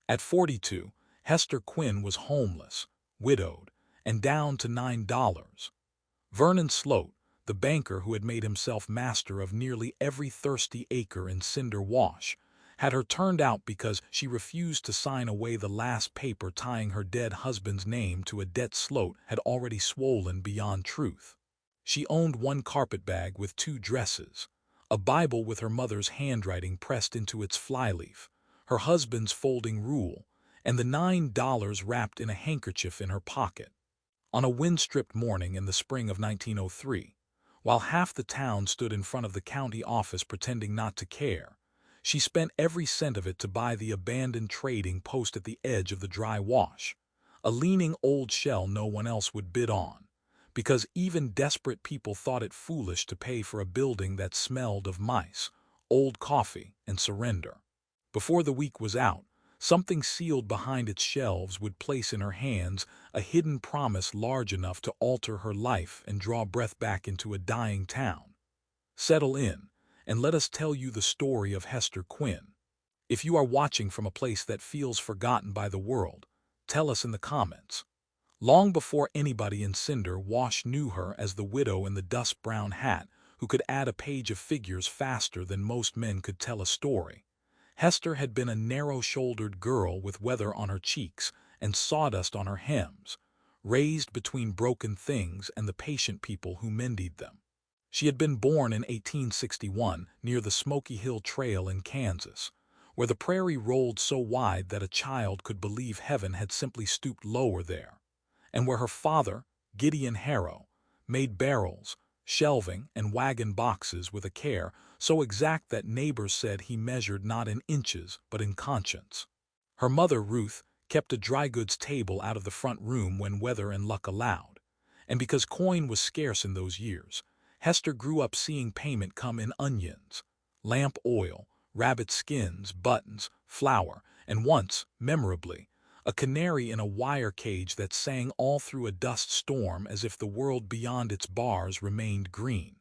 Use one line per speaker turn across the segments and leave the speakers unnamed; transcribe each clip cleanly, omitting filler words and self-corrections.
At 42, Hester Quinn was homeless, widowed, and down to $9. Vernon Sloat, the banker who had made himself master of nearly every thirsty acre in Cinder Wash, had her turned out because she refused to sign away the last paper tying her dead husband's name to a debt Sloat had already swollen beyond truth. She owned one carpetbag with 2 dresses, a Bible with her mother's handwriting pressed into its flyleaf, her husband's folding rule, and the $9 wrapped in a handkerchief in her pocket. On a wind-stripped morning in the spring of 1903, while half the town stood in front of the county office pretending not to care, she spent every cent of it to buy the abandoned trading post at the edge of the dry wash, a leaning old shell no one else would bid on, because even desperate people thought it foolish to pay for a building that smelled of mice, old coffee, and surrender. Before the week was out, something sealed behind its shelves would place in her hands a hidden promise large enough to alter her life and draw breath back into a dying town. Settle in, and let us tell you the story of Hester Quinn. If you are watching from a place that feels forgotten by the world, tell us in the comments. Long before anybody in Cinder Wash knew her as the widow in the dust brown hat who could add a page of figures faster than most men could tell a story, Hester had been a narrow-shouldered girl with weather on her cheeks and sawdust on her hems, raised between broken things and the patient people who mended them. She had been born in 1861 near the Smoky Hill Trail in Kansas, where the prairie rolled so wide that a child could believe heaven had simply stooped lower there, and where her father, Gideon Harrow, made barrels, shelving, and wagon boxes with a care so exact that neighbors said he measured not in inches but in conscience. Her mother, Ruth, kept a dry goods table out of the front room when weather and luck allowed, and because coin was scarce in those years, Hester grew up seeing payment come in onions, lamp oil, rabbit skins, buttons, flour, and once, memorably, a canary in a wire cage that sang all through a dust storm as if the world beyond its bars remained green.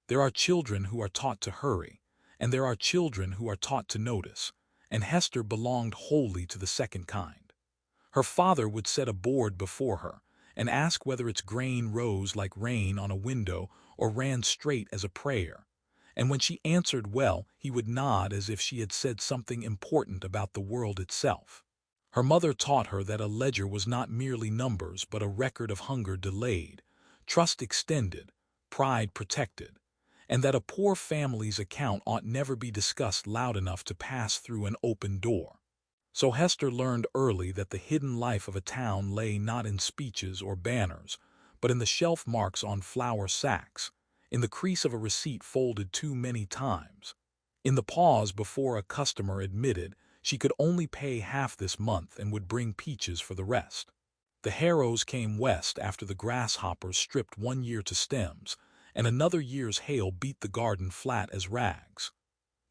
There are children who are taught to hurry, and there are children who are taught to notice, and Hester belonged wholly to the second kind. Her father would set a board before her and ask whether its grain rose like rain on a window or ran straight as a prayer, and when she answered well, he would nod as if she had said something important about the world itself. Her mother taught her that a ledger was not merely numbers but a record of hunger delayed, trust extended, pride protected, and that a poor family's account ought never be discussed loud enough to pass through an open door. So Hester learned early that the hidden life of a town lay not in speeches or banners, but in the shelf marks on flour sacks, in the crease of a receipt folded too many times, in the pause before a customer admitted she could only pay half this month and would bring peaches for the rest. The harrows came west after the grasshoppers stripped one year to stems, and another year's hail beat the garden flat as rags.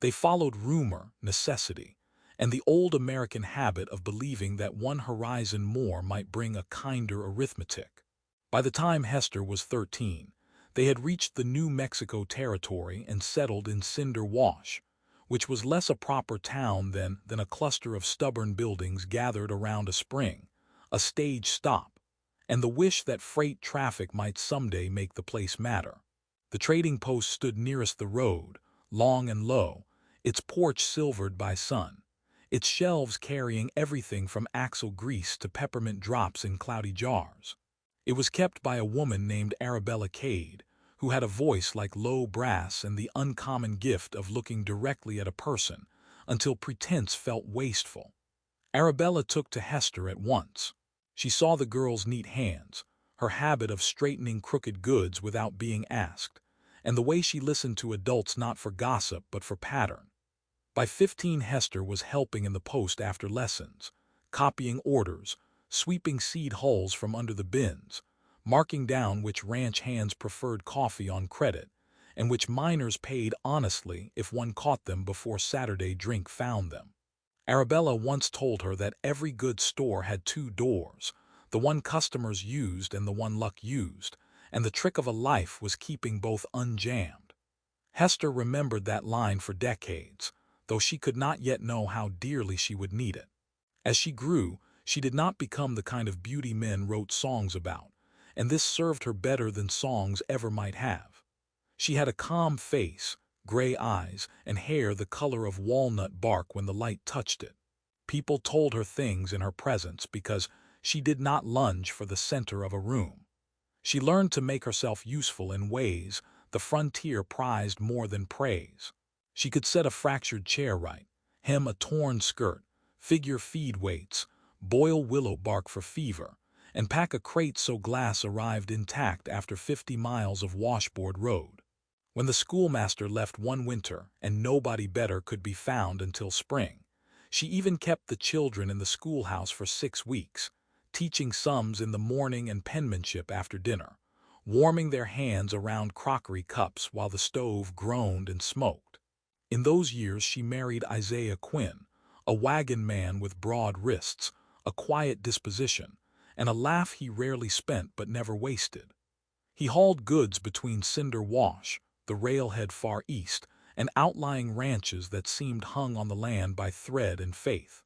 They followed rumor, necessity, and the old American habit of believing that one horizon more might bring a kinder arithmetic. By the time Hester was 13, they had reached the New Mexico territory and settled in Cinder Wash, which was less a proper town than a cluster of stubborn buildings gathered around a spring, a stage stop, and the wish that freight traffic might someday make the place matter. The trading post stood nearest the road, long and low, its porch silvered by sun, its shelves carrying everything from axle grease to peppermint drops in cloudy jars. It was kept by a woman named Arabella Cade, who had a voice like low brass and the uncommon gift of looking directly at a person until pretense felt wasteful. Arabella took to Hester at once. She saw the girl's neat hands, her habit of straightening crooked goods without being asked, and the way she listened to adults not for gossip but for pattern. By 15, Hester was helping in the post after lessons, copying orders, sweeping seed hulls from under the bins, marking down which ranch hands preferred coffee on credit, and which miners paid honestly if one caught them before Saturday drink found them. Arabella once told her that every good store had 2 doors, the one customers used and the one luck used, and the trick of a life was keeping both unjammed. Hester remembered that line for decades, though she could not yet know how dearly she would need it. As she grew, she did not become the kind of beauty men wrote songs about, and this served her better than songs ever might have. She had a calm face, gray eyes, and hair the color of walnut bark when the light touched it. People told her things in her presence because she did not lunge for the center of a room. She learned to make herself useful in ways the frontier prized more than praise. She could set a fractured chair right, hem a torn skirt, figure feed weights, boil willow bark for fever, and pack a crate so glass arrived intact after 50 miles of washboard road. When the schoolmaster left one winter and nobody better could be found until spring, she even kept the children in the schoolhouse for 6 weeks, teaching sums in the morning and penmanship after dinner, warming their hands around crockery cups while the stove groaned and smoked. In those years she married Isaiah Quinn, a wagon man with broad wrists, a quiet disposition, and a laugh he rarely spent but never wasted. He hauled goods between Cinder Wash, the railhead far east, and outlying ranches that seemed hung on the land by thread and faith.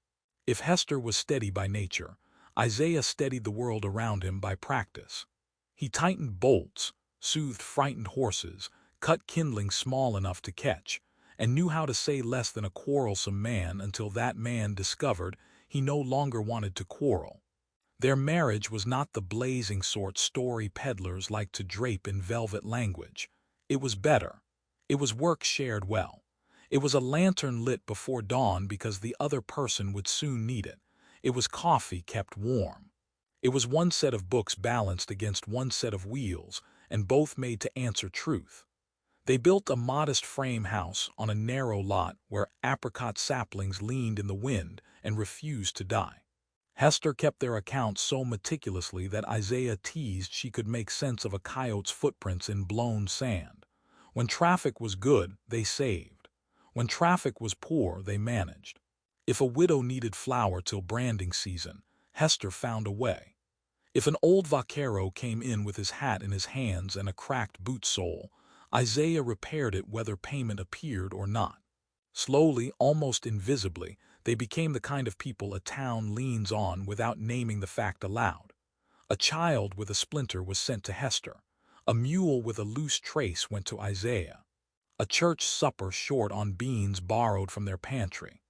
If Hester was steady by nature, Isaiah steadied the world around him by practice. He tightened bolts, soothed frightened horses, cut kindling small enough to catch, and knew how to say less than a quarrelsome man until that man discovered he no longer wanted to quarrel. Their marriage was not the blazing sort story peddlers like to drape in velvet language. It was better. It was work shared well. It was a lantern lit before dawn because the other person would soon need it. It was coffee kept warm. It was one set of books balanced against one set of wheels, and both made to answer truth. They built a modest frame house on a narrow lot where apricot saplings leaned in the wind and refused to die. Hester kept their accounts so meticulously that Isaiah teased she could make sense of a coyote's footprints in blown sand. When traffic was good, they saved. When traffic was poor, they managed. If a widow needed flour till branding season, Hester found a way. If an old vaquero came in with his hat in his hands and a cracked boot sole, Isaiah repaired it whether payment appeared or not. Slowly, almost invisibly, they became the kind of people a town leans on without naming the fact aloud. A child with a splinter was sent to Hester. A mule with a loose trace went to Isaiah. A church supper short on beans borrowed from their pantry.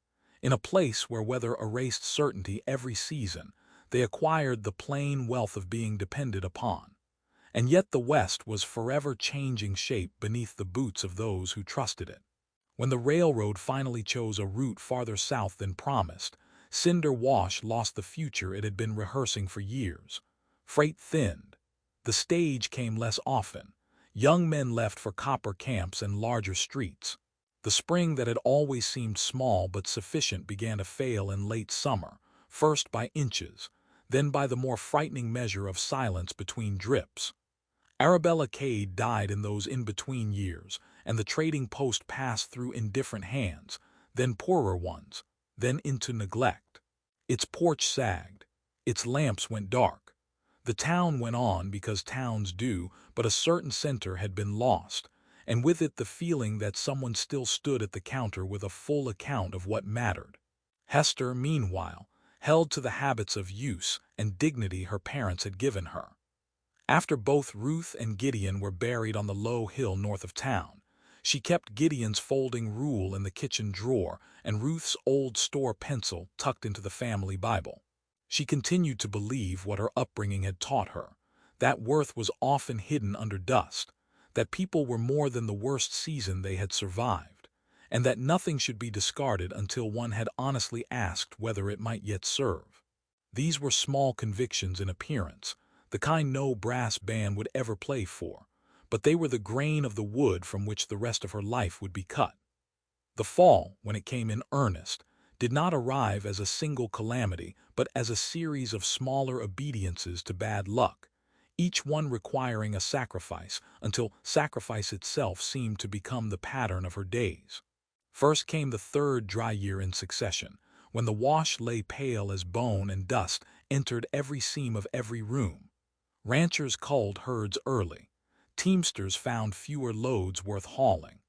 In a place where weather erased certainty every season, they acquired the plain wealth of being depended upon. And yet the West was forever changing shape beneath the boots of those who trusted it. When the railroad finally chose a route farther south than promised, Cinder Wash lost the future it had been rehearsing for years. Freight thinned. The stage came less often. Young men left for copper camps and larger streets. The spring that had always seemed small but sufficient began to fail in late summer, first by inches, then by the more frightening measure of silence between drips. Arabella Cade died in those in-between years, and the trading post passed through indifferent hands, then poorer ones, then into neglect. Its porch sagged. Its lamps went dark. The town went on because towns do, but a certain center had been lost, and with it the feeling that someone still stood at the counter with a full account of what mattered. Hester, meanwhile, held to the habits of use and dignity her parents had given her. After both Ruth and Gideon were buried on the low hill north of town, she kept Gideon's folding rule in the kitchen drawer and Ruth's old store pencil tucked into the family Bible. She continued to believe what her upbringing had taught her, that worth was often hidden under dust, that people were more than the worst season they had survived, and that nothing should be discarded until one had honestly asked whether it might yet serve. These were small convictions in appearance, the kind no brass band would ever play for, but they were the grain of the wood from which the rest of her life would be cut. The fall, when it came in earnest, did not arrive as a single calamity, but as a series of smaller obediences to bad luck, each one requiring a sacrifice until sacrifice itself seemed to become the pattern of her days. First came the third dry year in succession, when the wash lay pale as bone and dust entered every seam of every room. Ranchers culled herds early. Teamsters found fewer loads worth hauling.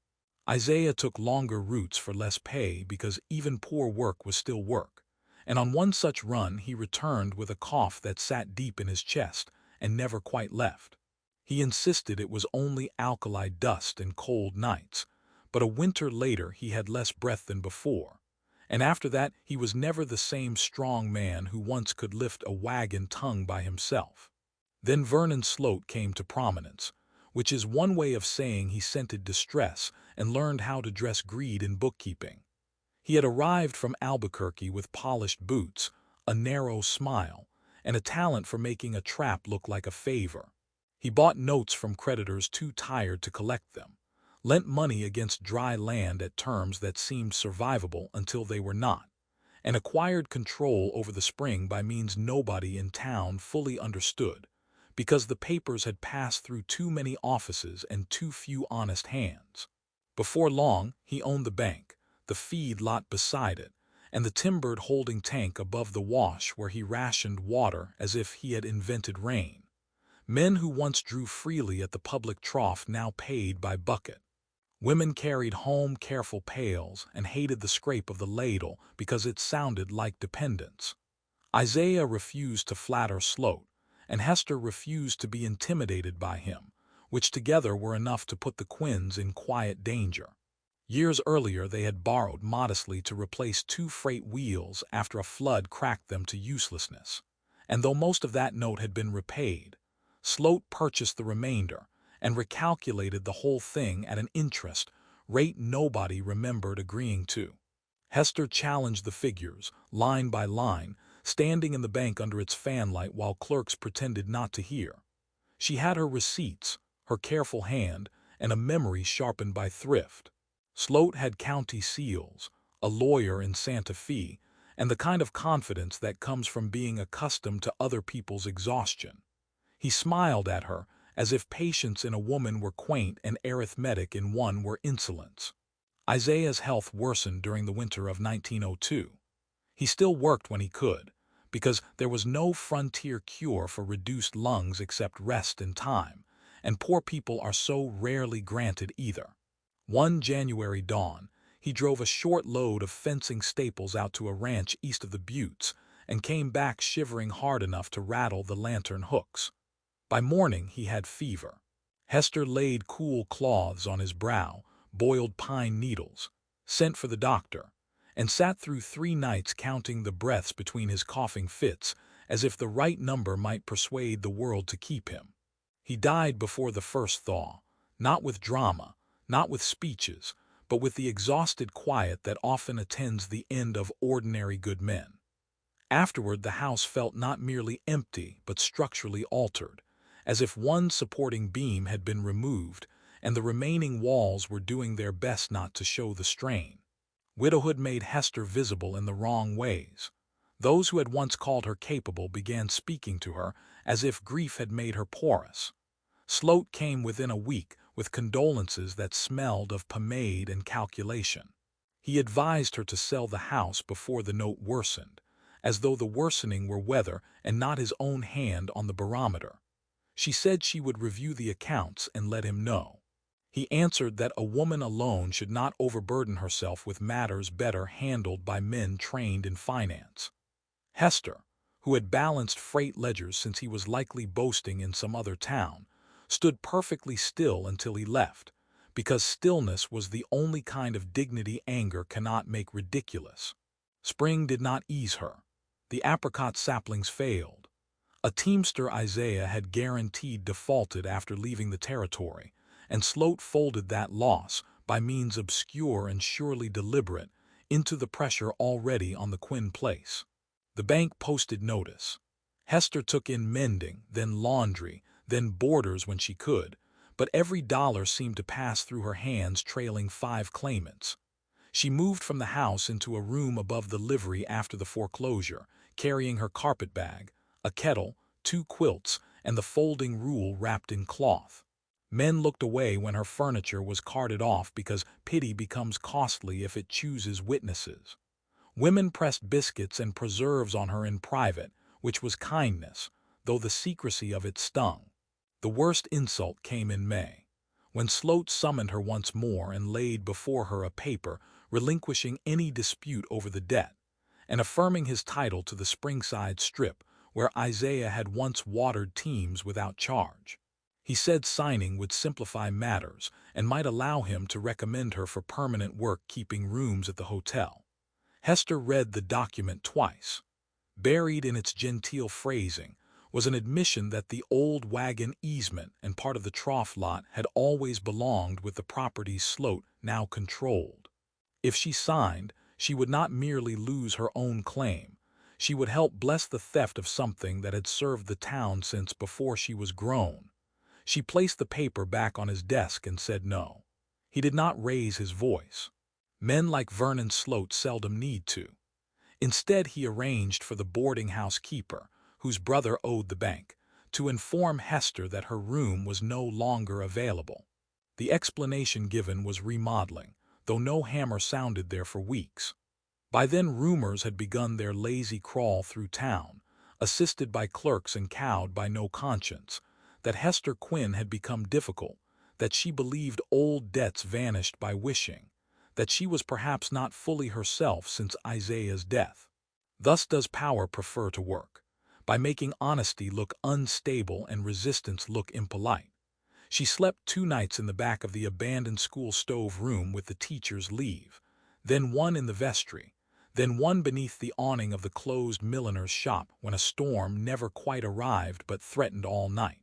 Isaiah took longer routes for less pay because even poor work was still work, and on one such run he returned with a cough that sat deep in his chest and never quite left. He insisted it was only alkali dust and cold nights, but a winter later he had less breath than before, and after that he was never the same strong man who once could lift a wagon tongue by himself. Then Vernon Sloat came to prominence, which is one way of saying he scented distress and learned how to dress greed in bookkeeping. He had arrived from Albuquerque with polished boots, a narrow smile, and a talent for making a trap look like a favor. He bought notes from creditors too tired to collect them, lent money against dry land at terms that seemed survivable until they were not, and acquired control over the spring by means nobody in town fully understood, because the papers had passed through too many offices and too few honest hands. Before long, he owned the bank, the feed lot beside it, and the timbered holding tank above the wash where he rationed water as if he had invented rain. Men who once drew freely at the public trough now paid by bucket. Women carried home careful pails and hated the scrape of the ladle because it sounded like dependence. Isaiah refused to flatter Sloat, and Hester refused to be intimidated by him, which together were enough to put the Quinns in quiet danger. Years earlier they had borrowed modestly to replace 2 freight wheels after a flood cracked them to uselessness, and though most of that note had been repaid, Sloat purchased the remainder and recalculated the whole thing at an interest rate nobody remembered agreeing to. Hester challenged the figures, line by line, standing in the bank under its fanlight while clerks pretended not to hear. She had her receipts, her careful hand, and a memory sharpened by thrift. Sloat had county seals, a lawyer in Santa Fe, and the kind of confidence that comes from being accustomed to other people's exhaustion. He smiled at her, as if patience in a woman were quaint and arithmetic in one were insolence. Isaiah's health worsened during the winter of 1902. He still worked when he could, because there was no frontier cure for reduced lungs except rest and time, and poor people are so rarely granted either. One January dawn, he drove a short load of fencing staples out to a ranch east of the Buttes and came back shivering hard enough to rattle the lantern hooks. By morning he had fever. Hester laid cool cloths on his brow, boiled pine needles, sent for the doctor, and sat through 3 nights counting the breaths between his coughing fits as if the right number might persuade the world to keep him. He died before the first thaw, not with drama, not with speeches, but with the exhausted quiet that often attends the end of ordinary good men. Afterward the house felt not merely empty but structurally altered, as if one supporting beam had been removed and the remaining walls were doing their best not to show the strain. Widowhood made Hester visible in the wrong ways. Those who had once called her capable began speaking to her as if grief had made her porous. Sloat came within a week with condolences that smelled of pomade and calculation. He advised her to sell the house before the note worsened, as though the worsening were weather and not his own hand on the barometer. She said she would review the accounts and let him know. He answered that a woman alone should not overburden herself with matters better handled by men trained in finance. Hester, who had balanced freight ledgers since he was likely boasting in some other town, stood perfectly still until he left, because stillness was the only kind of dignity anger cannot make ridiculous. Spring did not ease her. The apricot saplings failed. A teamster Isaiah had guaranteed defaulted after leaving the territory, and Sloat folded that loss, by means obscure and surely deliberate, into the pressure already on the Quinn place. The bank posted notice. Hester took in mending, then laundry, then boarders when she could, but every dollar seemed to pass through her hands trailing 5 claimants. She moved from the house into a room above the livery after the foreclosure, carrying her carpetbag, a kettle, 2 quilts, and the folding rule wrapped in cloth. Men looked away when her furniture was carted off because pity becomes costly if it chooses witnesses. Women pressed biscuits and preserves on her in private, which was kindness, though the secrecy of it stung. The worst insult came in May, when Sloat summoned her once more and laid before her a paper relinquishing any dispute over the debt, and affirming his title to the Springside Strip, where Isaiah had once watered teams without charge. He said signing would simplify matters and might allow him to recommend her for permanent work-keeping rooms at the hotel. Hester read the document twice. Buried in its genteel phrasing was an admission that the old wagon easement and part of the trough lot had always belonged with the property's Sloat now controlled. If she signed, she would not merely lose her own claim, she would help bless the theft of something that had served the town since before she was grown. She placed the paper back on his desk and said no. He did not raise his voice. Men like Vernon Sloat seldom need to. Instead, he arranged for the boarding house keeper, whose brother owed the bank, to inform Hester that her room was no longer available. The explanation given was remodeling, though no hammer sounded there for weeks. By then rumors had begun their lazy crawl through town, assisted by clerks and cowed by no conscience, that Hester Quinn had become difficult, that she believed old debts vanished by wishing, that she was perhaps not fully herself since Isaiah's death. Thus does power prefer to work, by making honesty look unstable and resistance look impolite. She slept 2 nights in the back of the abandoned school stove room with the teacher's leave, then one in the vestry, then one beneath the awning of the closed milliner's shop when a storm never quite arrived but threatened all night.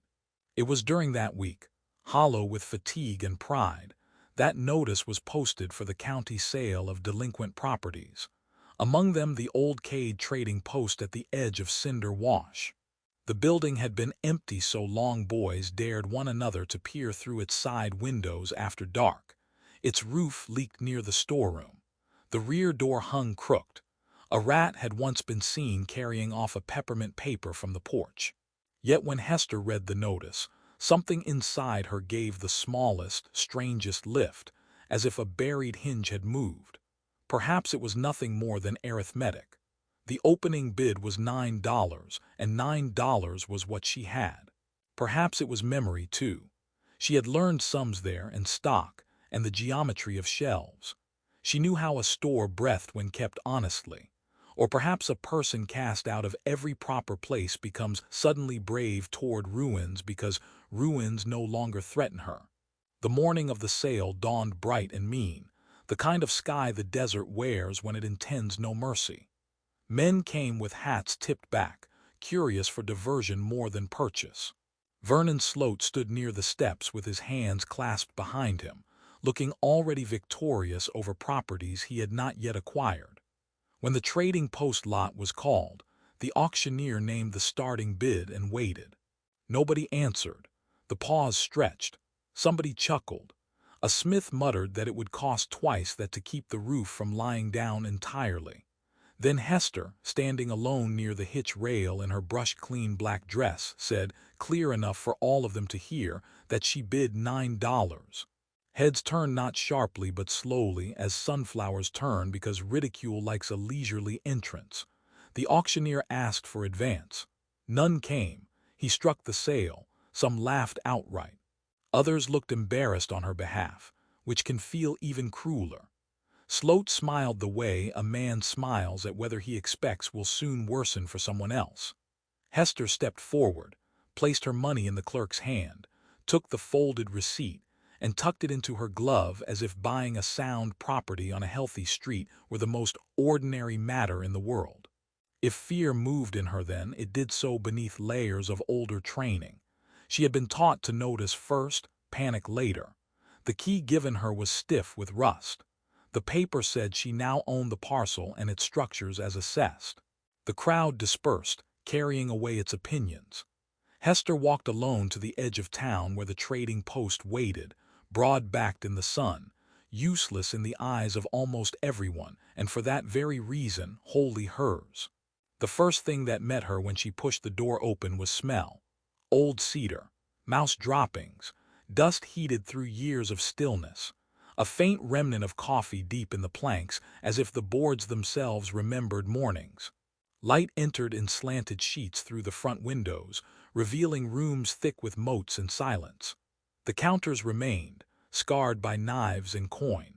It was during that week, hollow with fatigue and pride, that notice was posted for the county sale of delinquent properties, among them the old Cade trading post at the edge of Cinder Wash. The building had been empty so long boys dared one another to peer through its side windows after dark. Its roof leaked near the storeroom. The rear door hung crooked. A rat had once been seen carrying off a peppermint paper from the porch. Yet when Hester read the notice, something inside her gave the smallest, strangest lift, as if a buried hinge had moved. Perhaps it was nothing more than arithmetic. The opening bid was $9, and $9 was what she had. Perhaps it was memory, too. She had learned sums there, and stock, and the geometry of shelves. She knew how a store breathed when kept honestly. Or perhaps a person cast out of every proper place becomes suddenly brave toward ruins because ruins no longer threaten her. The morning of the sale dawned bright and mean, the kind of sky the desert wears when it intends no mercy. Men came with hats tipped back, curious for diversion more than purchase. Vernon Sloat stood near the steps with his hands clasped behind him, looking already victorious over properties he had not yet acquired. When the trading post lot was called, the auctioneer named the starting bid and waited. Nobody answered. The pause stretched. Somebody chuckled. A smith muttered that it would cost twice that to keep the roof from lying down entirely. Then Hester, standing alone near the hitch rail in her brush-clean black dress, said, clear enough for all of them to hear, that she bid $9. Heads turned not sharply but slowly, as sunflowers turn because ridicule likes a leisurely entrance. The auctioneer asked for advance. None came. He struck the sale. Some laughed outright. Others looked embarrassed on her behalf, which can feel even crueler. Sloat smiled the way a man smiles at whether he expects will soon worsen for someone else. Hester stepped forward, placed her money in the clerk's hand, took the folded receipt, and tucked it into her glove as if buying a sound property on a healthy street were the most ordinary matter in the world. If fear moved in her then, it did so beneath layers of older training. She had been taught to notice first, panic later. The key given her was stiff with rust. The paper said she now owned the parcel and its structures as assessed. The crowd dispersed, carrying away its opinions. Hester walked alone to the edge of town where the trading post waited, broad-backed in the sun, useless in the eyes of almost everyone, and for that very reason wholly hers. The first thing that met her when she pushed the door open was smell. Old cedar, mouse droppings, dust heated through years of stillness. A faint remnant of coffee deep in the planks, as if the boards themselves remembered mornings. Light entered in slanted sheets through the front windows, revealing rooms thick with moats and silence. The counters remained, scarred by knives and coin.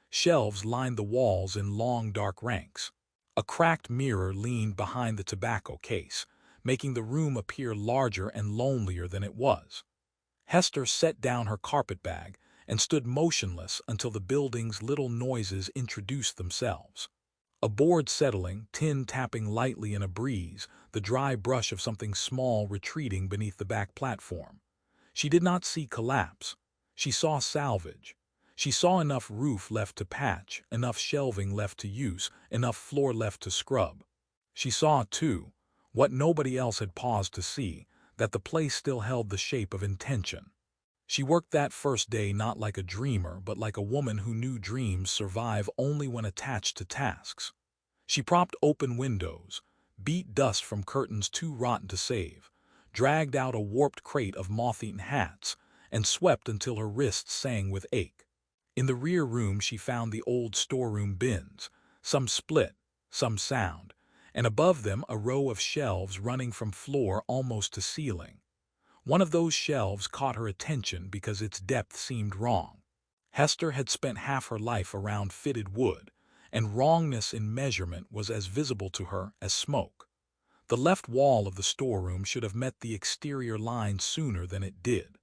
Shelves lined the walls in long dark ranks. A cracked mirror leaned behind the tobacco case, making the room appear larger and lonelier than it was. Hester set down her carpetbag and stood motionless until the building's little noises introduced themselves. A board settling, tin tapping lightly in a breeze, the dry brush of something small retreating beneath the back platform. She did not see collapse. She saw salvage. She saw enough roof left to patch, enough shelving left to use, enough floor left to scrub. She saw, too, what nobody else had paused to see, that the place still held the shape of intention. She worked that first day not like a dreamer, but like a woman who knew dreams survive only when attached to tasks. She propped open windows, beat dust from curtains too rotten to save, dragged out a warped crate of moth-eaten hats, and swept until her wrists sang with ache. In the rear room she found the old storeroom bins, some split, some sound, and above them a row of shelves running from floor almost to ceiling. One of those shelves caught her attention because its depth seemed wrong. Hester had spent half her life around fitted wood, and wrongness in measurement was as visible to her as smoke. The left wall of the storeroom should have met the exterior line sooner than it did.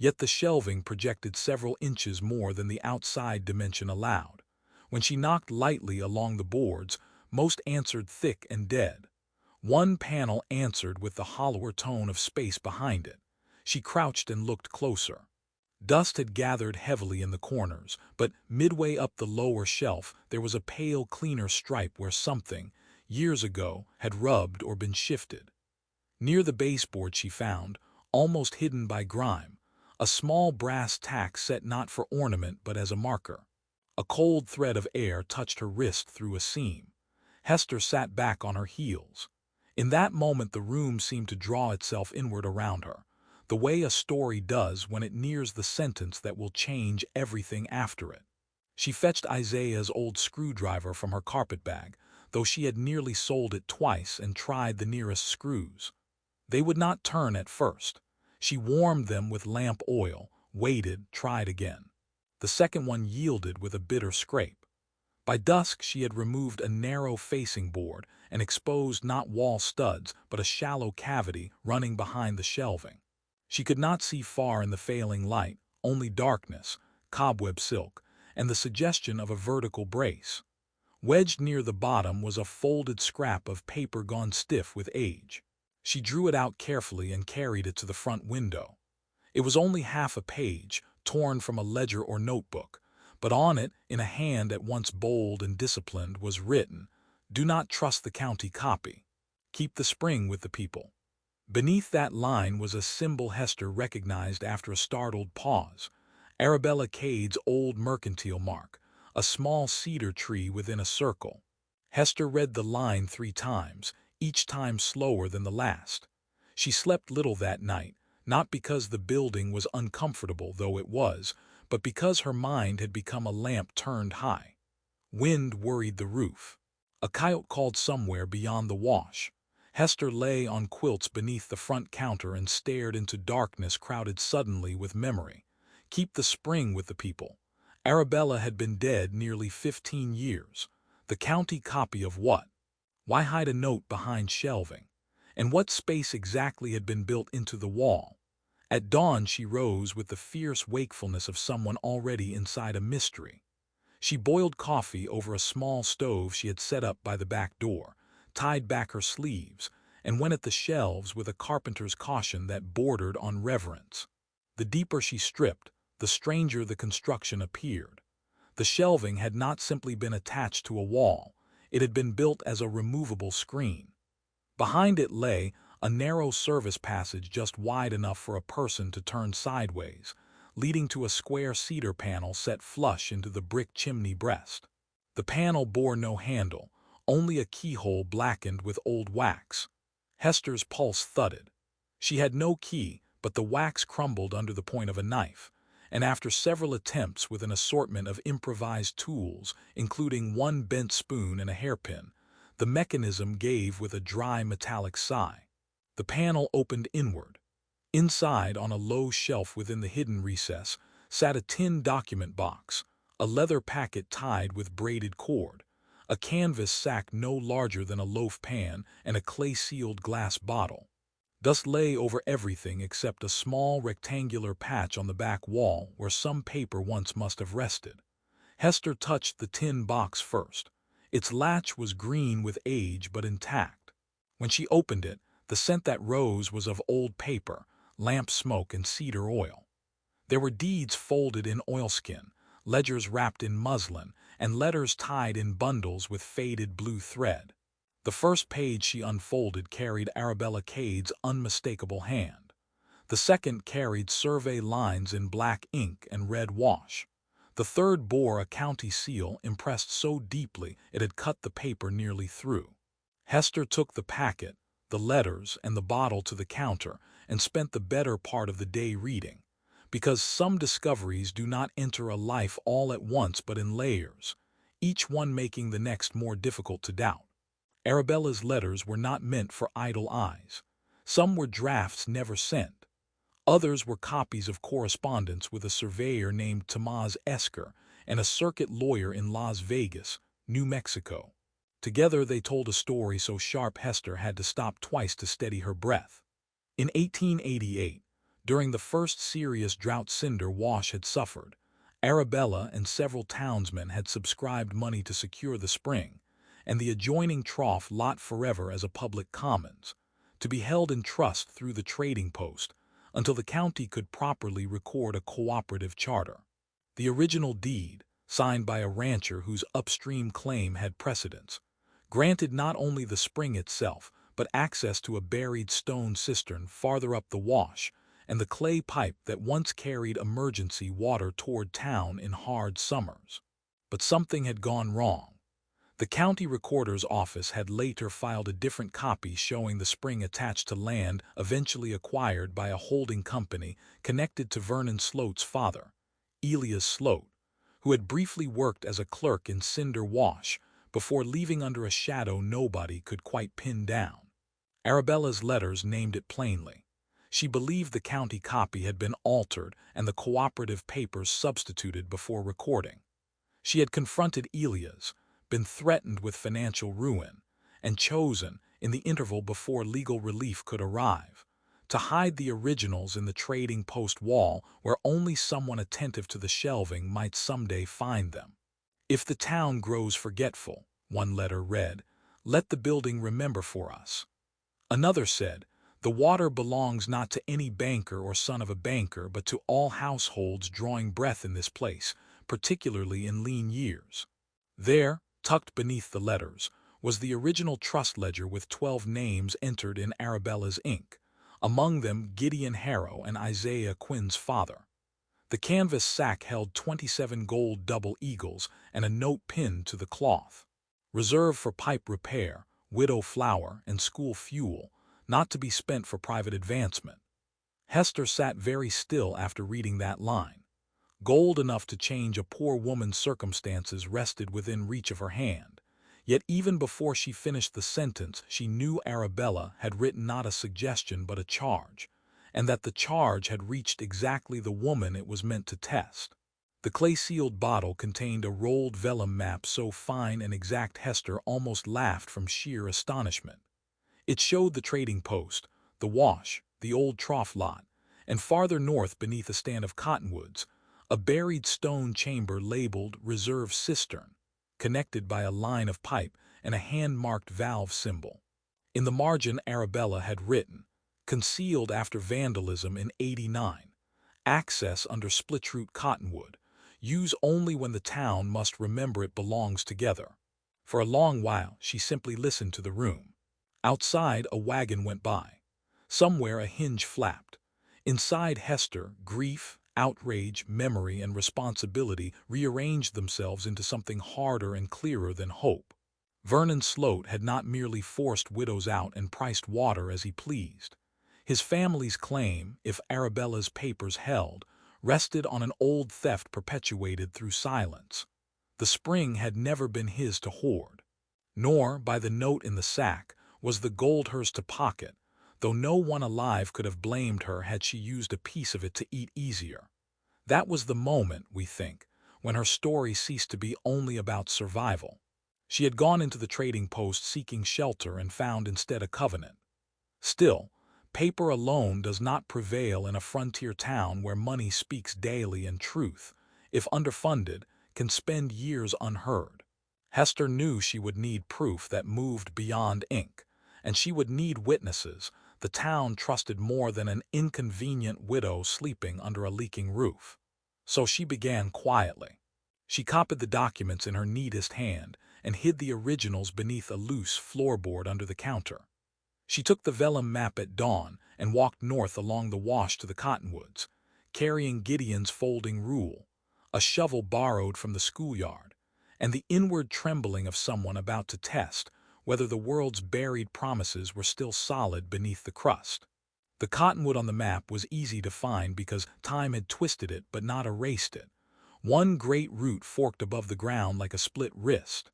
Yet the shelving projected several inches more than the outside dimension allowed. When she knocked lightly along the boards, most answered thick and dead. One panel answered with the hollower tone of space behind it. She crouched and looked closer. Dust had gathered heavily in the corners, but midway up the lower shelf there was a pale, cleaner stripe where something, years ago, had rubbed or been shifted. Near the baseboard she found, almost hidden by grime, a small brass tack set not for ornament but as a marker. A cold thread of air touched her wrist through a seam. Hester sat back on her heels. In that moment the room seemed to draw itself inward around her, the way a story does when it nears the sentence that will change everything after it. She fetched Isaiah's old screwdriver from her carpetbag, though she had nearly sold it twice and tried the nearest screws. They would not turn at first. She warmed them with lamp oil, waited, tried again. The second one yielded with a bitter scrape. By dusk she had removed a narrow facing board and exposed not wall studs but a shallow cavity running behind the shelving. She could not see far in the failing light, only darkness, cobweb silk, and the suggestion of a vertical brace. Wedged near the bottom was a folded scrap of paper gone stiff with age. She drew it out carefully and carried it to the front window. It was only half a page, torn from a ledger or notebook, but on it, in a hand at once bold and disciplined, was written, "Do not trust the county copy. Keep the spring with the people." Beneath that line was a symbol Hester recognized after a startled pause, Arabella Cade's old mercantile mark, a small cedar tree within a circle. Hester read the line 3 times, each time slower than the last. She slept little that night, not because the building was uncomfortable, though it was, but because her mind had become a lamp turned high. Wind worried the roof. A coyote called somewhere beyond the wash. Hester lay on quilts beneath the front counter and stared into darkness crowded suddenly with memory. Keep the spring with the people. Arabella had been dead nearly 15 years. The county copy of what? Why hide a note behind shelving? And what space exactly had been built into the wall? At dawn she rose with the fierce wakefulness of someone already inside a mystery. She boiled coffee over a small stove she had set up by the back door, tied back her sleeves, and went at the shelves with a carpenter's caution that bordered on reverence. The deeper she stripped, the stranger the construction appeared. The shelving had not simply been attached to a wall, it had been built as a removable screen. Behind it lay a narrow service passage just wide enough for a person to turn sideways, leading to a square cedar panel set flush into the brick chimney breast. The panel bore no handle, only a keyhole blackened with old wax. Hester's pulse thudded. She had no key, but the wax crumbled under the point of a knife, and after several attempts with an assortment of improvised tools, including one bent spoon and a hairpin, the mechanism gave with a dry metallic sigh. The panel opened inward. Inside, on a low shelf within the hidden recess, sat a tin document box, a leather packet tied with braided cord, a canvas sack no larger than a loaf pan, and a clay-sealed glass bottle. Dust lay over everything except a small rectangular patch on the back wall where some paper once must have rested. Hester touched the tin box first. Its latch was green with age but intact. When she opened it, the scent that rose was of old paper, lamp smoke, and cedar oil. There were deeds folded in oilskin, ledgers wrapped in muslin, and letters tied in bundles with faded blue thread. The first page she unfolded carried Arabella Cade's unmistakable hand. The second carried survey lines in black ink and red wash. The third bore a county seal impressed so deeply it had cut the paper nearly through. Hester took the packet, the letters, and the bottle to the counter and spent the better part of the day reading, because some discoveries do not enter a life all at once but in layers, each one making the next more difficult to doubt. Arabella's letters were not meant for idle eyes. Some were drafts never sent. Others were copies of correspondence with a surveyor named Tomás Esker and a circuit lawyer in Las Vegas, New Mexico. Together they told a story so sharp Hester had to stop twice to steady her breath. In 1888, during the first serious drought Cinder Wash had suffered, Arabella and several townsmen had subscribed money to secure the spring, and the adjoining trough lot forever as a public commons, to be held in trust through the trading post until the county could properly record a cooperative charter. The original deed, signed by a rancher whose upstream claim had precedence, granted not only the spring itself, but access to a buried stone cistern farther up the wash and the clay pipe that once carried emergency water toward town in hard summers. But something had gone wrong. The county recorder's office had later filed a different copy showing the spring attached to land eventually acquired by a holding company connected to Vernon Sloat's father, Elias Sloat, who had briefly worked as a clerk in Cinder Wash before leaving under a shadow nobody could quite pin down. Arabella's letters named it plainly. She believed the county copy had been altered and the cooperative papers substituted before recording. She had confronted Elias, been threatened with financial ruin, and chosen, in the interval before legal relief could arrive, to hide the originals in the trading post wall where only someone attentive to the shelving might someday find them. "If the town grows forgetful," one letter read, "let the building remember for us." Another said, "The water belongs not to any banker or son of a banker but to all households drawing breath in this place, particularly in lean years." There, tucked beneath the letters, was the original trust ledger with 12 names entered in Arabella's ink, among them Gideon Harrow and Isaiah Quinn's father. The canvas sack held 27 gold double eagles and a note pinned to the cloth. "Reserved for pipe repair, widow flour, and school fuel, not to be spent for private advancement." Hester sat very still after reading that line. Gold enough to change a poor woman's circumstances rested within reach of her hand. Yet even before she finished the sentence, she knew Arabella had written not a suggestion but a charge, and that the charge had reached exactly the woman it was meant to test. The clay-sealed bottle contained a rolled vellum map so fine and exact Hester almost laughed from sheer astonishment. It showed the trading post, the wash, the old trough lot, and farther north beneath a stand of cottonwoods, a buried stone chamber labeled Reserve Cistern, connected by a line of pipe and a hand-marked valve symbol. In the margin Arabella had written, "Concealed after vandalism in '89. Access under splitroot cottonwood. Use only when the town must remember it belongs together." For a long while she simply listened to the room. Outside a wagon went by. Somewhere a hinge flapped. Inside Hester, grief, outrage, memory, and responsibility rearranged themselves into something harder and clearer than hope. Vernon Sloat had not merely forced widows out and priced water as he pleased. His family's claim, if Arabella's papers held, rested on an old theft perpetuated through silence. The spring had never been his to hoard. Nor, by the note in the sack, was the gold hers to pocket, though no one alive could have blamed her had she used a piece of it to eat easier. That was the moment, we think, when her story ceased to be only about survival. She had gone into the trading post seeking shelter and found instead a covenant. Still, paper alone does not prevail in a frontier town where money speaks daily and truth, if underfunded, can spend years unheard. Hester knew she would need proof that moved beyond ink, and she would need witnesses the town trusted more than an inconvenient widow sleeping under a leaking roof. So she began quietly. She copied the documents in her neatest hand and hid the originals beneath a loose floorboard under the counter. She took the vellum map at dawn and walked north along the wash to the cottonwoods, carrying Gideon's folding rule, a shovel borrowed from the schoolyard, and the inward trembling of someone about to test whether the world's buried promises were still solid beneath the crust. The cottonwood on the map was easy to find because time had twisted it but not erased it. One great root forked above the ground like a split wrist.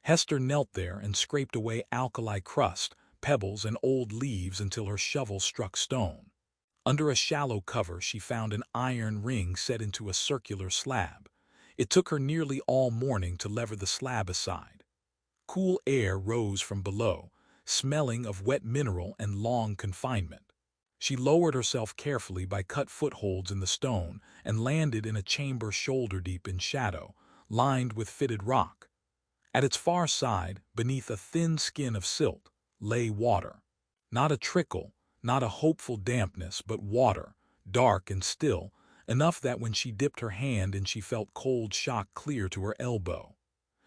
Hester knelt there and scraped away alkali crust, pebbles, and old leaves until her shovel struck stone. Under a shallow cover she found an iron ring set into a circular slab. It took her nearly all morning to lever the slab aside. Cool air rose from below, smelling of wet mineral and long confinement. She lowered herself carefully by cut footholds in the stone and landed in a chamber shoulder-deep in shadow, lined with fitted rock. At its far side, beneath a thin skin of silt, lay water. Not a trickle, not a hopeful dampness, but water, dark and still, enough that when she dipped her hand in she felt cold shock clear to her elbow.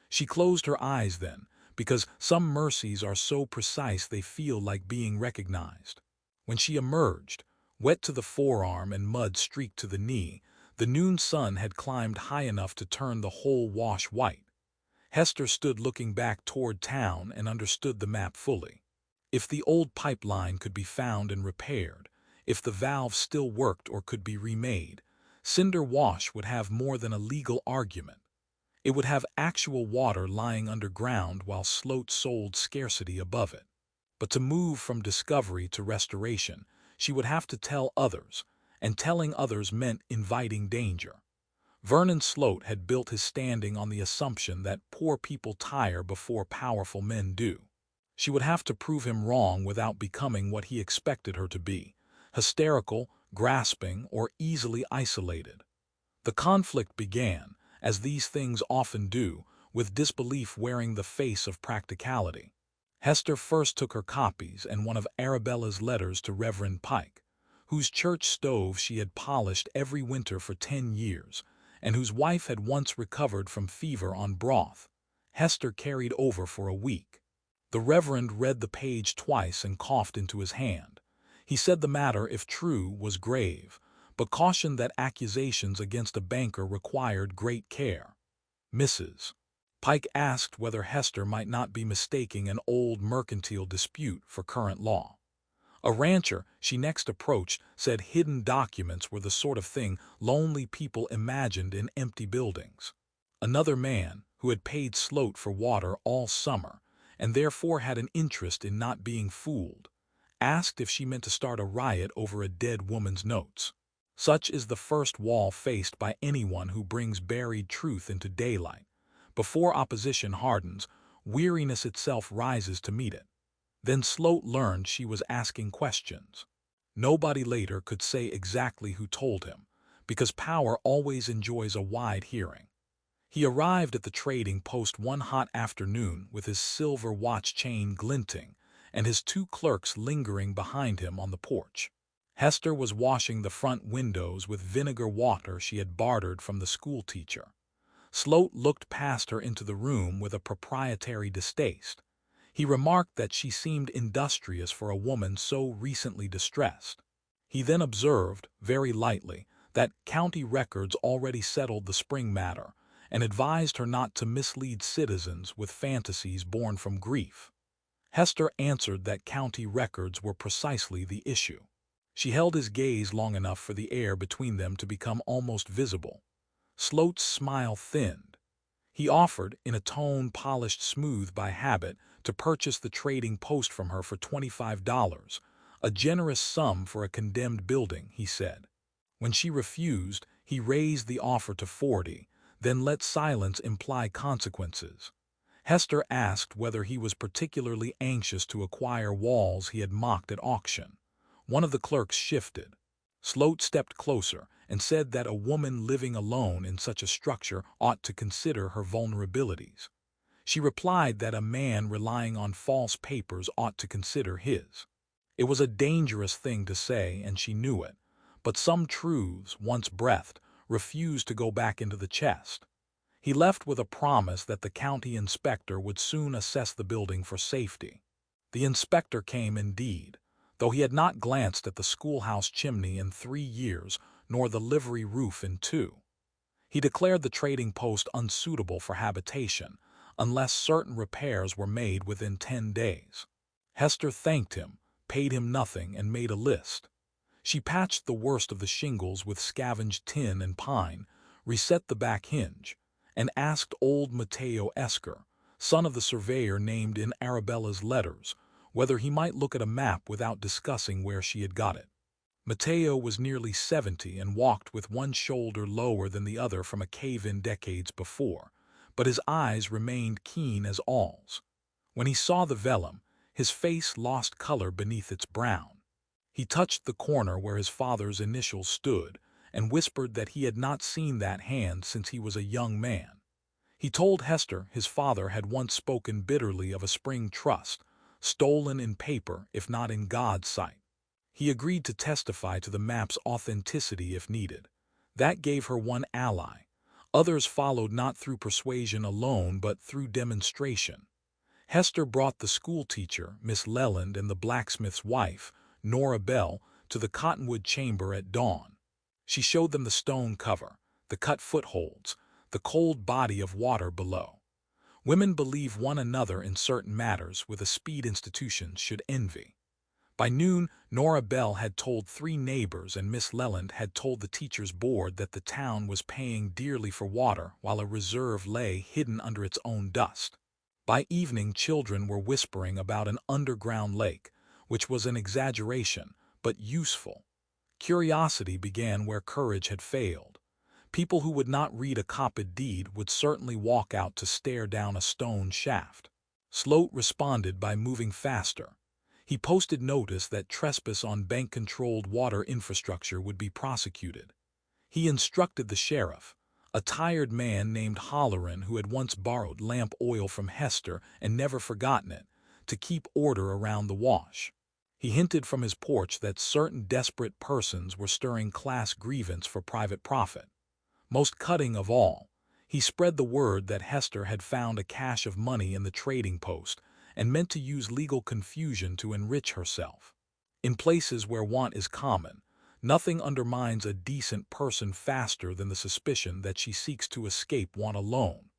She closed her eyes then, because some mercies are so precise they feel like being recognized. When she emerged, wet to the forearm and mud streaked to the knee, the noon sun had climbed high enough to turn the whole wash white. Hester stood looking back toward town and understood the map fully. If the old pipeline could be found and repaired, if the valve still worked or could be remade, Cinder Wash would have more than a legal argument. It would have actual water lying underground while Sloat sold scarcity above it. But to move from discovery to restoration, she would have to tell others, and telling others meant inviting danger. Vernon Sloat had built his standing on the assumption that poor people tire before powerful men do. She would have to prove him wrong without becoming what he expected her to be, hysterical, grasping, or easily isolated. The conflict began, as these things often do, with disbelief wearing the face of practicality. Hester first took her copies and one of Arabella's letters to Reverend Pike, whose church stove she had polished every winter for 10 years, and whose wife had once recovered from fever on broth. Hester carried over for a week. The Reverend read the page twice and coughed into his hand. He said the matter, if true, was grave, but cautioned that accusations against a banker required great care. Mrs. Pike asked whether Hester might not be mistaking an old mercantile dispute for current law. A rancher she next approached said hidden documents were the sort of thing lonely people imagined in empty buildings. Another man, who had paid Sloat for water all summer, and therefore had an interest in not being fooled, asked if she meant to start a riot over a dead woman's notes. Such is the first wall faced by anyone who brings buried truth into daylight. Before opposition hardens, weariness itself rises to meet it. Then Sloat learned she was asking questions. Nobody later could say exactly who told him, because power always enjoys a wide hearing. He arrived at the trading post one hot afternoon with his silver watch chain glinting and his 2 clerks lingering behind him on the porch. Hester was washing the front windows with vinegar water she had bartered from the schoolteacher. Sloat looked past her into the room with a proprietary distaste. He remarked that she seemed industrious for a woman so recently distressed. He then observed, very lightly, that county records already settled the spring matter, and advised her not to mislead citizens with fantasies born from grief. Hester answered that county records were precisely the issue. She held his gaze long enough for the air between them to become almost visible. Sloat's smile thinned. He offered, in a tone polished smooth by habit, to purchase the trading post from her for $25, a generous sum for a condemned building, he said. When she refused, he raised the offer to $40, then let silence imply consequences. Hester asked whether he was particularly anxious to acquire walls he had mocked at auction. One of the clerks shifted. Sloat stepped closer and said that a woman living alone in such a structure ought to consider her vulnerabilities. She replied that a man relying on false papers ought to consider his. It was a dangerous thing to say, and she knew it, but some truths, once breathed, refused to go back into the chest. He left with a promise that the county inspector would soon assess the building for safety. The inspector came indeed, though he had not glanced at the schoolhouse chimney in 3 years, nor the livery roof in 2. He declared the trading post unsuitable for habitation, unless certain repairs were made within 10 days. Hester thanked him, paid him nothing, and made a list. She patched the worst of the shingles with scavenged tin and pine, reset the back hinge, and asked old Matteo Esker, son of the surveyor named in Arabella's letters, whether he might look at a map without discussing where she had got it. Matteo was nearly 70 and walked with one shoulder lower than the other from a cave-in decades before, but his eyes remained keen as awls. When he saw the vellum, his face lost color beneath its brown. He touched the corner where his father's initials stood and whispered that he had not seen that hand since he was a young man. He told Hester his father had once spoken bitterly of a spring trust, stolen in paper if not in God's sight. He agreed to testify to the map's authenticity if needed. That gave her one ally. Others followed not through persuasion alone but through demonstration. Hester brought the schoolteacher, Miss Leland, and the blacksmith's wife, Nora Bell, to the cottonwood chamber at dawn. She showed them the stone cover, the cut footholds, the cold body of water below. Women believe one another in certain matters with a speed institutions should envy. By noon, Nora Bell had told 3 neighbors and Miss Leland had told the teachers' board that the town was paying dearly for water while a reserve lay hidden under its own dust. By evening, children were whispering about an underground lake, which was an exaggeration, but useful. Curiosity began where courage had failed. People who would not read a copied deed would certainly walk out to stare down a stone shaft. Sloat responded by moving faster. He posted notice that trespass on bank-controlled water infrastructure would be prosecuted. He instructed the sheriff, a tired man named Holleran who had once borrowed lamp oil from Hester and never forgotten it, to keep order around the wash. He hinted from his porch that certain desperate persons were stirring class grievance for private profit. Most cutting of all, he spread the word that Hester had found a cache of money in the trading post and meant to use legal confusion to enrich herself. In places where want is common, nothing undermines a decent person faster than the suspicion that she seeks to escape want alone.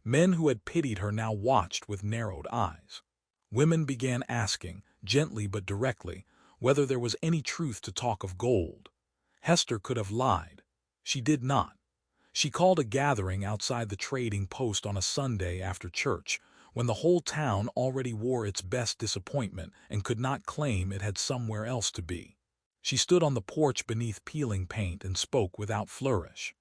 Men who had pitied her now watched with narrowed eyes. Women began asking, gently but directly, whether there was any truth to talk of gold. Hester could have lied. She did not. She called a gathering outside the trading post on a Sunday after church, when the whole town already wore its best disappointment and could not claim it had somewhere else to be. She stood on the porch beneath peeling paint and spoke without flourish.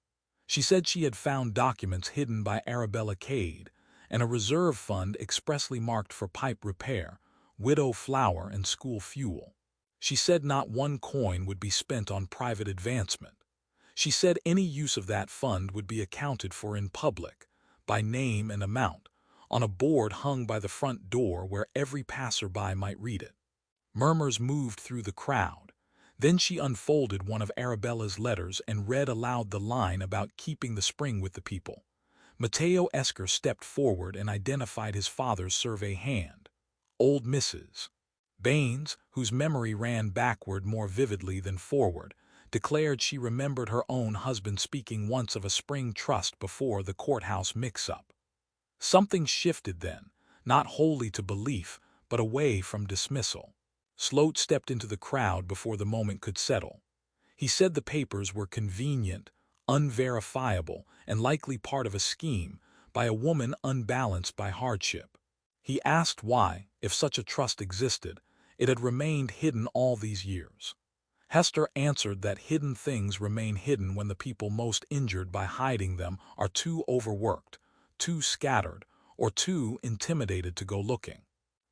She said she had found documents hidden by Arabella Cade, and a reserve fund expressly marked for pipe repair, widow flour, and school fuel. She said not one coin would be spent on private advancement. She said any use of that fund would be accounted for in public, by name and amount, on a board hung by the front door where every passerby might read it. Murmurs moved through the crowd. Then she unfolded one of Arabella's letters and read aloud the line about keeping the spring with the people. Matteo Esker stepped forward and identified his father's survey hand. Old Mrs. Baines, whose memory ran backward more vividly than forward, declared she remembered her own husband speaking once of a spring trust before the courthouse mix-up. Something shifted then, not wholly to belief, but away from dismissal. Sloat stepped into the crowd before the moment could settle. He said the papers were convenient, unverifiable, and likely part of a scheme by a woman unbalanced by hardship. He asked why, if such a trust existed, it had remained hidden all these years. Hester answered that hidden things remain hidden when the people most injured by hiding them are too overworked, too scattered, or too intimidated to go looking.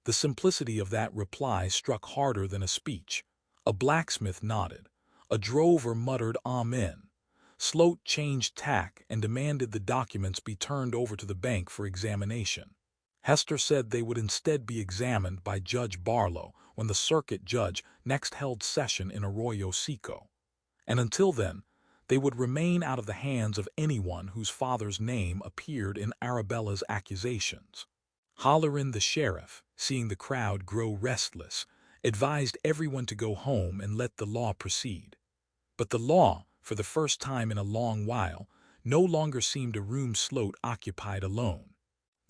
The simplicity of that reply struck harder than a speech. A blacksmith nodded. A drover muttered amen. Sloat changed tack and demanded the documents be turned over to the bank for examination. Hester said they would instead be examined by Judge Barlow when the circuit judge next held session in Arroyo Seco. And until then, they would remain out of the hands of anyone whose father's name appeared in Arabella's accusations. Halloran the sheriff, seeing the crowd grow restless, advised everyone to go home and let the law proceed. But the law, for the first time in a long while, no longer seemed a room Sloat occupied alone.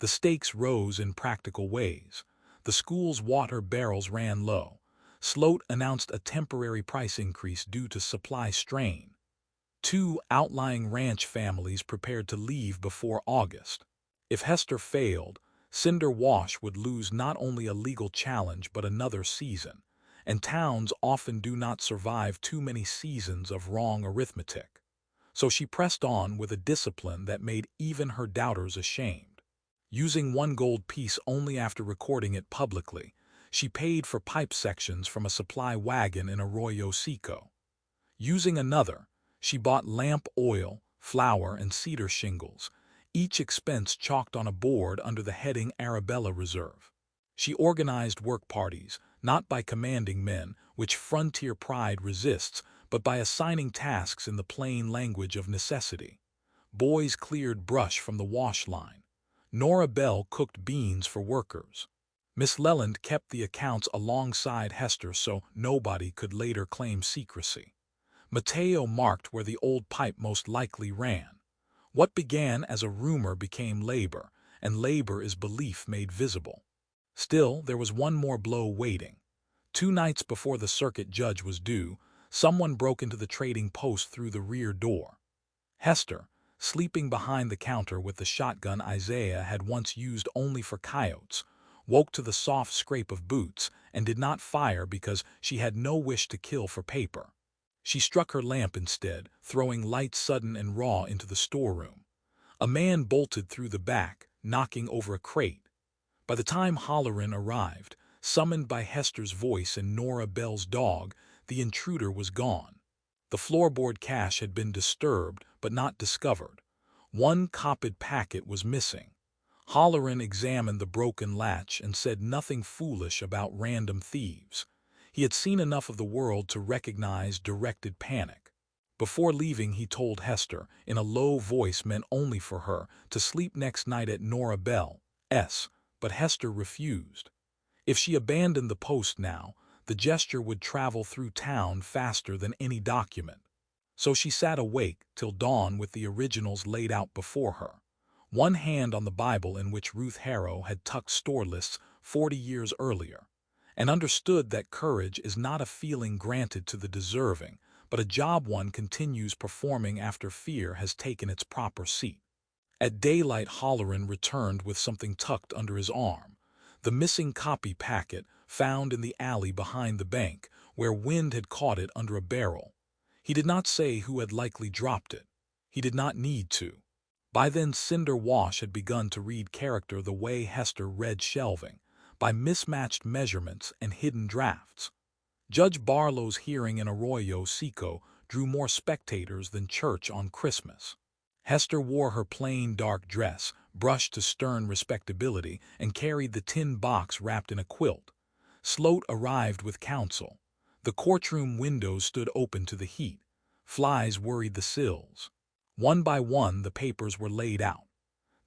The stakes rose in practical ways. The school's water barrels ran low. Sloat announced a temporary price increase due to supply strain. 2 outlying ranch families prepared to leave before August. If Hester failed, Cinder Wash would lose not only a legal challenge but another season, and towns often do not survive too many seasons of wrong arithmetic. So she pressed on with a discipline that made even her doubters ashamed. Using 1 gold piece only after recording it publicly, she paid for pipe sections from a supply wagon in Arroyo Seco. Using another, she bought lamp oil, flour, and cedar shingles, each expense chalked on a board under the heading Arabella Reserve. She organized work parties, not by commanding men, which frontier pride resists, but by assigning tasks in the plain language of necessity. Boys cleared brush from the wash line. Nora Bell cooked beans for workers. Miss Leland kept the accounts alongside Hester so nobody could later claim secrecy. Mateo marked where the old pipe most likely ran. What began as a rumor became labor, and labor is belief made visible. Still, there was one more blow waiting. 2 nights before the circuit judge was due, someone broke into the trading post through the rear door. Hester, sleeping behind the counter with the shotgun Isaiah had once used only for coyotes, woke to the soft scrape of boots and did not fire because she had no wish to kill for paper. She struck her lamp instead, throwing light sudden and raw into the storeroom. A man bolted through the back, knocking over a crate. By the time Halloran arrived, summoned by Hester's voice and Nora Bell's dog, the intruder was gone. The floorboard cache had been disturbed but not discovered. 1 copied packet was missing. Halloran examined the broken latch and said nothing foolish about random thieves. He had seen enough of the world to recognize directed panic. Before leaving, he told Hester, in a low voice meant only for her, to sleep next night at Nora Bell's, but Hester refused. If she abandoned the post now, the gesture would travel through town faster than any document. So she sat awake till dawn with the originals laid out before her. 1 hand on the Bible in which Ruth Harrow had tucked store lists 40 years earlier, and understood that courage is not a feeling granted to the deserving, but a job one continues performing after fear has taken its proper seat. At daylight, Halloran returned with something tucked under his arm. The missing copy packet found in the alley behind the bank, where wind had caught it under a barrel. He did not say who had likely dropped it. He did not need to. By then Cinder Wash had begun to read character the way Hester read shelving, by mismatched measurements and hidden drafts. Judge Barlow's hearing in Arroyo Seco drew more spectators than church on Christmas. Hester wore her plain dark dress, brushed to stern respectability, and carried the tin box wrapped in a quilt. Sloat arrived with counsel. The courtroom windows stood open to the heat. Flies worried the sills. 1 by 1 the papers were laid out.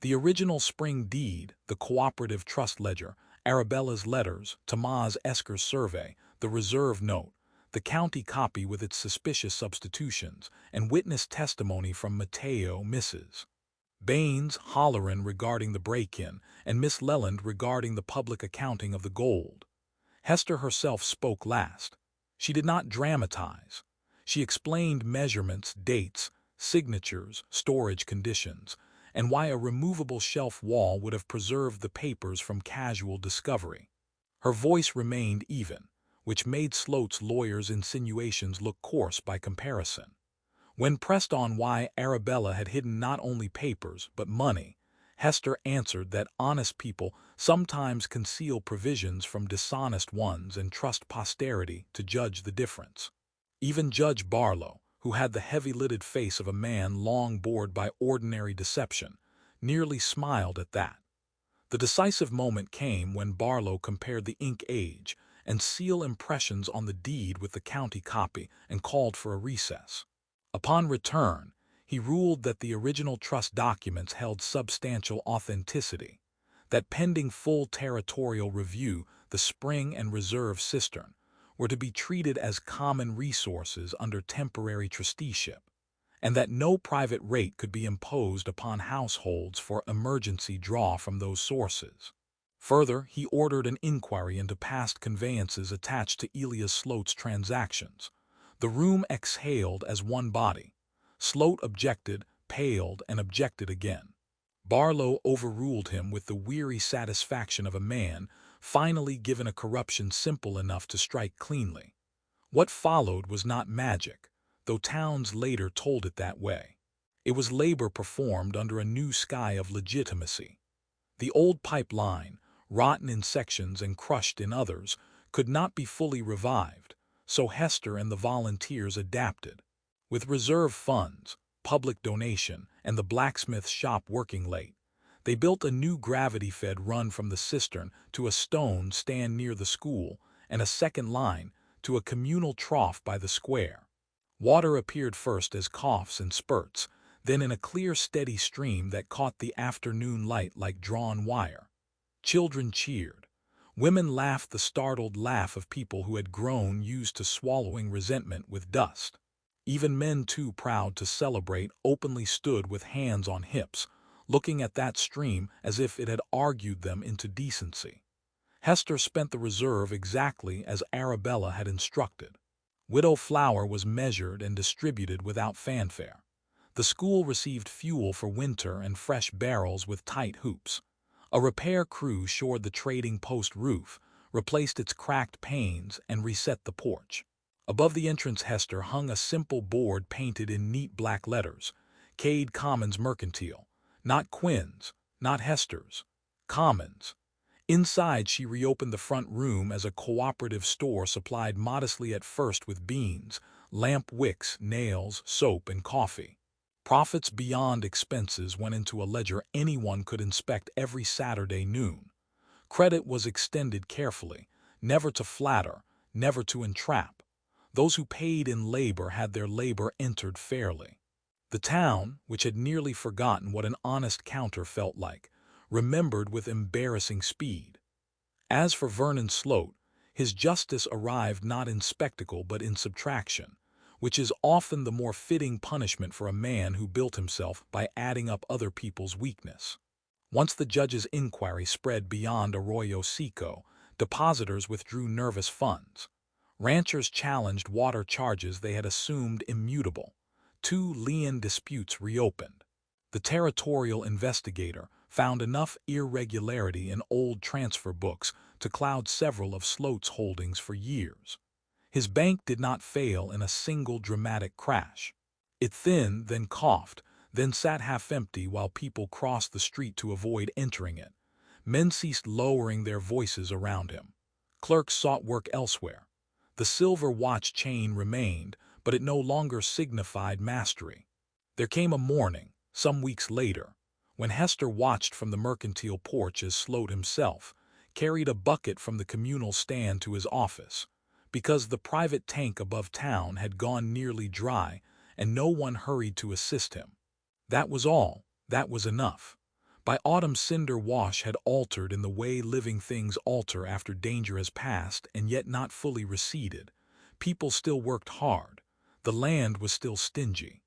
The original spring deed, the cooperative trust ledger, Arabella's letters, Tomas Esker's survey, the reserve note, the county copy with its suspicious substitutions, and witness testimony from Mateo, Mrs. Baines, Halloran regarding the break-in, and Miss Leland regarding the public accounting of the gold. Hester herself spoke last. She did not dramatize. She explained measurements, dates, signatures, storage conditions, and why a removable shelf wall would have preserved the papers from casual discovery. Her voice remained even, which made Sloat's lawyer's insinuations look coarse by comparison. When pressed on why Arabella had hidden not only papers but money, Hester answered that honest people sometimes conceal provisions from dishonest ones and trust posterity to judge the difference. Even Judge Barlow, who had the heavy-lidded face of a man long bored by ordinary deception, nearly smiled at that. The decisive moment came when Barlow compared the ink age and seal impressions on the deed with the county copy and called for a recess. Upon return, he ruled that the original trust documents held substantial authenticity, that pending full territorial review, the spring and reserve cistern were to be treated as common resources under temporary trusteeship, and that no private rate could be imposed upon households for emergency draw from those sources. Further, he ordered an inquiry into past conveyances attached to Elias Sloat's transactions. The room exhaled as one body. Sloat objected, paled, and objected again. Barlow overruled him with the weary satisfaction of a man finally given a corruption simple enough to strike cleanly. What followed was not magic, though towns later told it that way. It was labor performed under a new sky of legitimacy. The old pipeline, rotten in sections and crushed in others, could not be fully revived, so Hester and the volunteers adapted. With reserve funds, public donation, and the blacksmith shop working late, they built a new gravity-fed run from the cistern to a stone stand near the school and a second line to a communal trough by the square. Water appeared first as coughs and spurts, then in a clear, steady stream that caught the afternoon light like drawn wire. Children cheered. Women laughed the startled laugh of people who had grown used to swallowing resentment with dust. Even men too proud to celebrate openly stood with hands on hips, looking at that stream as if it had argued them into decency. Hester spent the reserve exactly as Arabella had instructed. Widow flour was measured and distributed without fanfare. The school received fuel for winter and fresh barrels with tight hoops. A repair crew shored the trading post roof, replaced its cracked panes, and reset the porch. Above the entrance Hester hung a simple board painted in neat black letters, Cade Commons Mercantile, not Quinn's, not Hester's, Commons. Inside she reopened the front room as a cooperative store supplied modestly at first with beans, lamp wicks, nails, soap, and coffee. Profits beyond expenses went into a ledger anyone could inspect every Saturday noon. Credit was extended carefully, never to flatter, never to entrap. Those who paid in labor had their labor entered fairly. The town, which had nearly forgotten what an honest counter felt like, remembered with embarrassing speed. As for Vernon Sloat, his justice arrived not in spectacle but in subtraction, which is often the more fitting punishment for a man who built himself by adding up other people's weakness. Once the judge's inquiry spread beyond Arroyo Seco, depositors withdrew nervous funds. Ranchers challenged water charges they had assumed immutable. 2 lien disputes reopened. The territorial investigator found enough irregularity in old transfer books to cloud several of Sloat's holdings for years. His bank did not fail in a single dramatic crash. It thinned, then coughed, then sat half-empty while people crossed the street to avoid entering it. Men ceased lowering their voices around him. Clerks sought work elsewhere. The silver watch chain remained, but it no longer signified mastery. There came a morning, some weeks later, when Hester watched from the mercantile porch as Sloat himself carried a bucket from the communal stand to his office, because the private tank above town had gone nearly dry and no one hurried to assist him. That was all, that was enough. By autumn Cinder Wash had altered in the way living things alter after danger has passed and yet not fully receded. People still worked hard. The land was still stingy.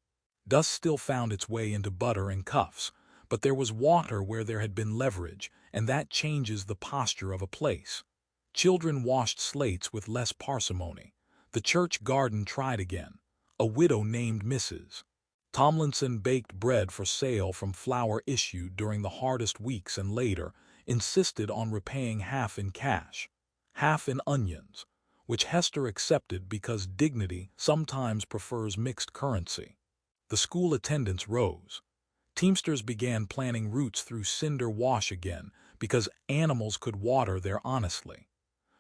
Dust still found its way into butter and cuffs, but there was water where there had been leverage, and that changes the posture of a place. Children washed slates with less parsimony. The church garden tried again. A widow named Mrs. Tomlinson baked bread for sale from flour issued during the hardest weeks and later insisted on repaying half in cash, half in onions, which Hester accepted because dignity sometimes prefers mixed currency. The school attendance rose. Teamsters began planning routes through Cinder Wash again because animals could water there honestly.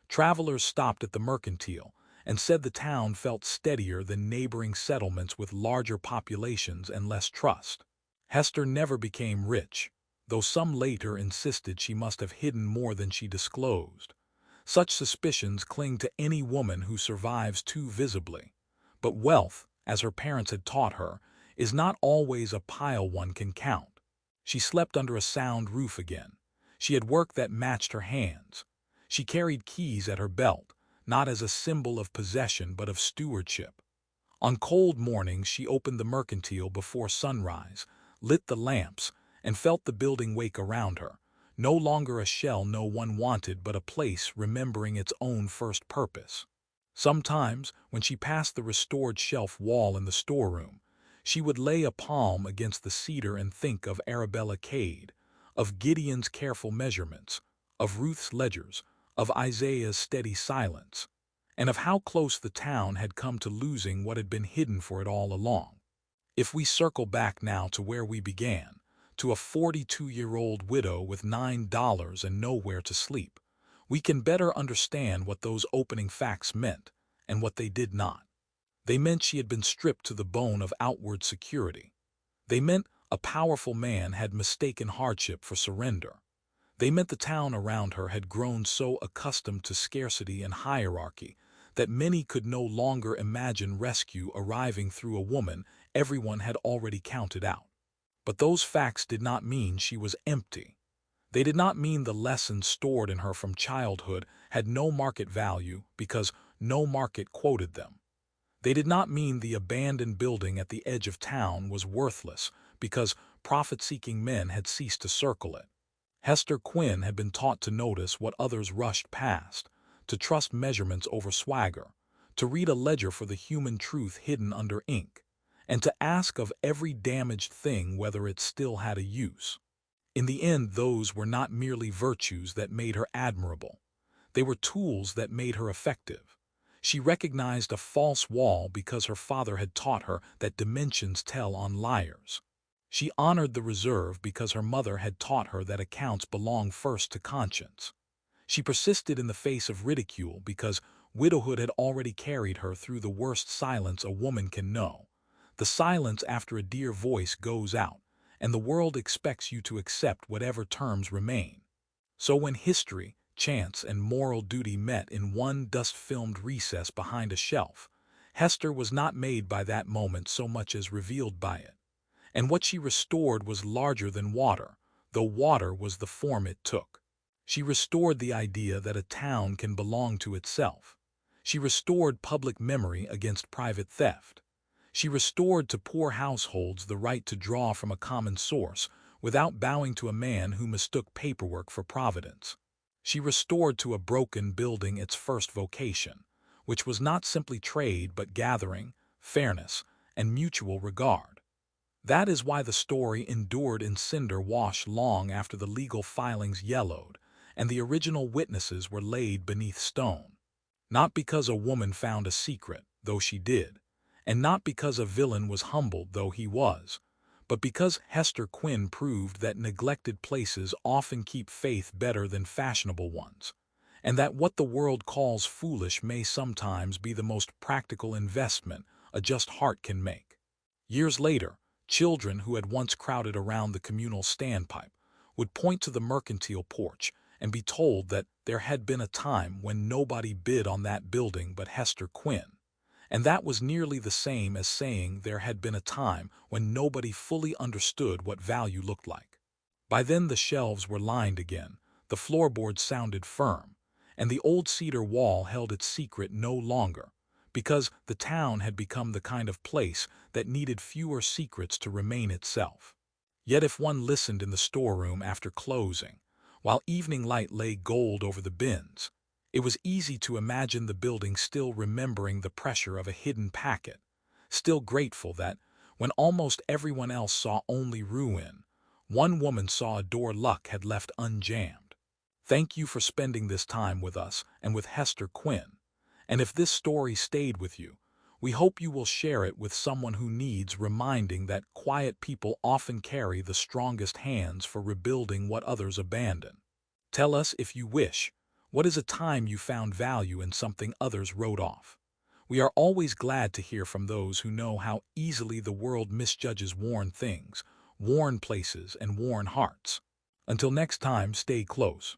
Travelers stopped at the mercantile and said the town felt steadier than neighboring settlements with larger populations and less trust. Hester never became rich, though some later insisted she must have hidden more than she disclosed. Such suspicions cling to any woman who survives too visibly. But wealth, as her parents had taught her, is not always a pile one can count. She slept under a sound roof again. She had work that matched her hands. She carried keys at her belt, not as a symbol of possession but of stewardship. On cold mornings she opened the mercantile before sunrise, lit the lamps, and felt the building wake around her, no longer a shell no one wanted but a place remembering its own first purpose. Sometimes, when she passed the restored shelf wall in the storeroom, she would lay a palm against the cedar and think of Arabella Cade, of Gideon's careful measurements, of Ruth's ledgers, of Isaiah's steady silence, and of how close the town had come to losing what had been hidden for it all along. If we circle back now to where we began, to a 42-year-old widow with $9 and nowhere to sleep, we can better understand what those opening facts meant and what they did not. They meant she had been stripped to the bone of outward security. They meant a powerful man had mistaken hardship for surrender. They meant the town around her had grown so accustomed to scarcity and hierarchy that many could no longer imagine rescue arriving through a woman everyone had already counted out. But those facts did not mean she was empty. They did not mean the lessons stored in her from childhood had no market value because no market quoted them. They did not mean the abandoned building at the edge of town was worthless because profit-seeking men had ceased to circle it. Hester Quinn had been taught to notice what others rushed past, to trust measurements over swagger, to read a ledger for the human truth hidden under ink, and to ask of every damaged thing whether it still had a use. In the end, those were not merely virtues that made her admirable. They were tools that made her effective. She recognized a false wall because her father had taught her that dimensions tell on liars. She honored the reserve because her mother had taught her that accounts belong first to conscience. She persisted in the face of ridicule because widowhood had already carried her through the worst silence a woman can know, the silence after a dear voice goes out, and the world expects you to accept whatever terms remain. So when history, chance, and moral duty met in one dust-filmed recess behind a shelf, Hester was not made by that moment so much as revealed by it. And what she restored was larger than water, though water was the form it took. She restored the idea that a town can belong to itself. She restored public memory against private theft. She restored to poor households the right to draw from a common source without bowing to a man who mistook paperwork for providence. She restored to a broken building its first vocation, which was not simply trade but gathering, fairness, and mutual regard. That is why the story endured in Cinder Wash long after the legal filings yellowed and the original witnesses were laid beneath stone. Not because a woman found a secret, though she did, and not because a villain was humbled, though he was, but because Hester Quinn proved that neglected places often keep faith better than fashionable ones, and that what the world calls foolish may sometimes be the most practical investment a just heart can make. Years later, children who had once crowded around the communal standpipe would point to the mercantile porch and be told that there had been a time when nobody bid on that building but Hester Quinn, and that was nearly the same as saying there had been a time when nobody fully understood what value looked like. By then the shelves were lined again, the floorboards sounded firm, and the old cedar wall held its secret no longer, because the town had become the kind of place that needed fewer secrets to remain itself. Yet if one listened in the storeroom after closing, while evening light lay gold over the bins, it was easy to imagine the building still remembering the pressure of a hidden packet, still grateful that, when almost everyone else saw only ruin, one woman saw a door luck had left unjammed. Thank you for spending this time with us and with Hester Quinn. And if this story stayed with you, We hope you will share it with someone who needs reminding that quiet people often carry the strongest hands for rebuilding what others abandon. Tell us, if you wish, what is a time you found value in something others wrote off. We are always glad to hear from those who know how easily the world misjudges worn things, worn places, and worn hearts. Until next time, stay close.